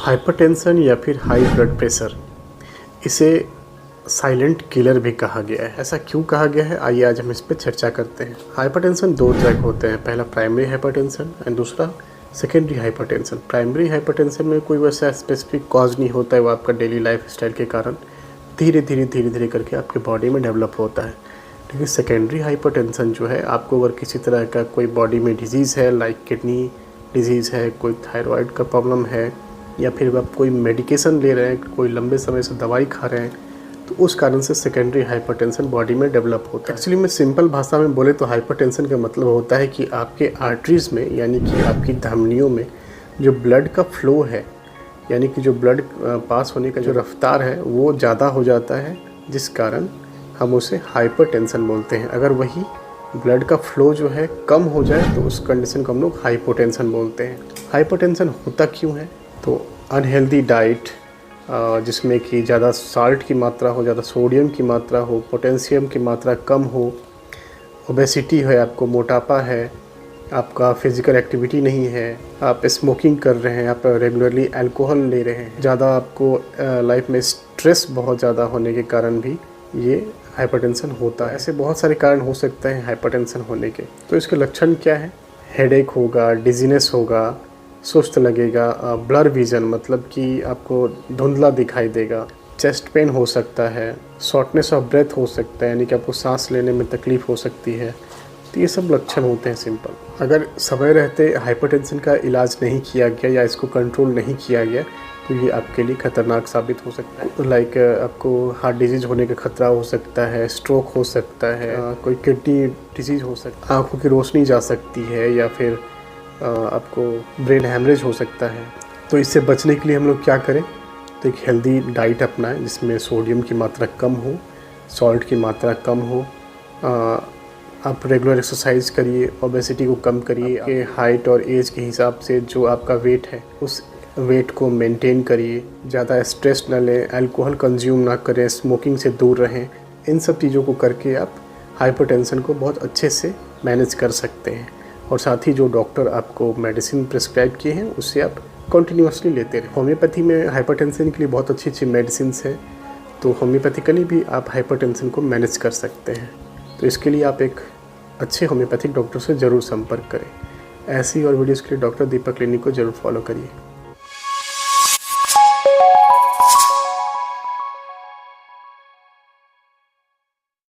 Hypertension या फिर high blood pressure, इसे साइलेंट किलर भी कहा गया है। ऐसा क्यों कहा गया है, आइए आज हम इस पर चर्चा करते हैं। हाइपरटेंशन दो तरह के होते हैं, पहला प्राइमरी हाइपरटेंशन एंड दूसरा सेकेंडरी हाइपरटेंशन। प्राइमरी हाइपरटेंशन में कोई वैसा स्पेसिफिक कॉज नहीं होता है, वो आपका डेली लाइफ स्टाइल के कारण धीरे धीरे करके आपके बॉडी में डेवलप होता है। लेकिन सेकेंडरी हाइपरटेंशन जो है, आपको अगर किसी तरह का कोई बॉडी में डिजीज़ है, लाइक किडनी डिजीज़ है, कोई थायराइड का प्रॉब्लम है, या फिर आप कोई मेडिकेशन ले रहे हैं, कोई लंबे समय से दवाई खा रहे हैं, तो उस कारण से सेकेंडरी हाइपरटेंशन बॉडी में डेवलप होता है। एक्चुअली में सिंपल भाषा में बोले तो हाइपरटेंशन का मतलब होता है कि आपके आर्टरीज़ में, यानी कि आपकी धमनियों में जो ब्लड का फ्लो है, यानी कि जो ब्लड पास होने का जो रफ्तार है वो ज़्यादा हो जाता है, जिस कारण हम उसे हाइपरटेंशन बोलते हैं। अगर वही ब्लड का फ्लो जो है कम हो जाए तो उस कंडीशन को हम लोग हाइपोटेंशन बोलते हैं। हाइपरटेंशन होता क्यों है, तो अनहेल्दी डाइट, जिसमें कि ज़्यादा साल्ट की मात्रा हो, ज़्यादा सोडियम की मात्रा हो, पोटेशियम की मात्रा कम हो, ओबेसिटी है, आपको मोटापा है, आपका फिज़िकल एक्टिविटी नहीं है, आप स्मोकिंग कर रहे हैं, आप रेगुलरली अल्कोहल ले रहे हैं, ज़्यादा आपको लाइफ में स्ट्रेस बहुत ज़्यादा होने के कारण भी ये हाइपरटेंशन होता है। ऐसे बहुत सारे कारण हो सकते हैं हाइपरटेंशन होने के। तो इसके लक्षण क्या है, हेडेक होगा, डिजीनेस होगा, सुस्त लगेगा, ब्लर विज़न मतलब कि आपको धुंधला दिखाई देगा, चेस्ट पेन हो सकता है, शॉर्टनेस ऑफ ब्रेथ हो सकता है, यानी कि आपको सांस लेने में तकलीफ़ हो सकती है। तो ये सब लक्षण होते हैं सिंपल। अगर समय रहते हाइपरटेंशन का इलाज नहीं किया गया या इसको कंट्रोल नहीं किया गया तो ये आपके लिए ख़तरनाक साबित हो सकता है। तो लाइक आपको हार्ट डिजीज़ होने का खतरा हो सकता है, स्ट्रोक हो सकता है, कोई किडनी डिजीज़ हो सकता है, आँखों की रोशनी जा सकती है, या फिर आपको ब्रेन हैमरेज हो सकता है। तो इससे बचने के लिए हम लोग क्या करें, तो एक हेल्दी डाइट अपनाएं जिसमें सोडियम की मात्रा कम हो, सॉल्ट की मात्रा कम हो, आप रेगुलर एक्सरसाइज करिए, ओबेसिटी को कम करिए, आपके हाइट और एज के हिसाब से जो आपका वेट है उस वेट को मेंटेन करिए, ज़्यादा स्ट्रेस न लें, अल्कोहल कंज्यूम ना करें, स्मोकिंग से दूर रहें। इन सब चीज़ों को करके आप हाइपरटेंशन को बहुत अच्छे से मैनेज कर सकते हैं। और साथ ही जो डॉक्टर आपको मेडिसिन प्रिस्क्राइब किए हैं उससे आप कंटिन्यूसली लेते रहें। होम्योपैथी में हाइपरटेंशन के लिए बहुत अच्छी अच्छी मेडिसिन हैं, तो होम्योपैथिकली भी आप हाइपरटेंशन को मैनेज कर सकते हैं। तो इसके लिए आप एक अच्छे होम्योपैथिक डॉक्टर से ज़रूर संपर्क करें। ऐसी और वीडियोज़ के लिए डॉक्टर दीपक क्लिनिक को ज़रूर फॉलो करिए।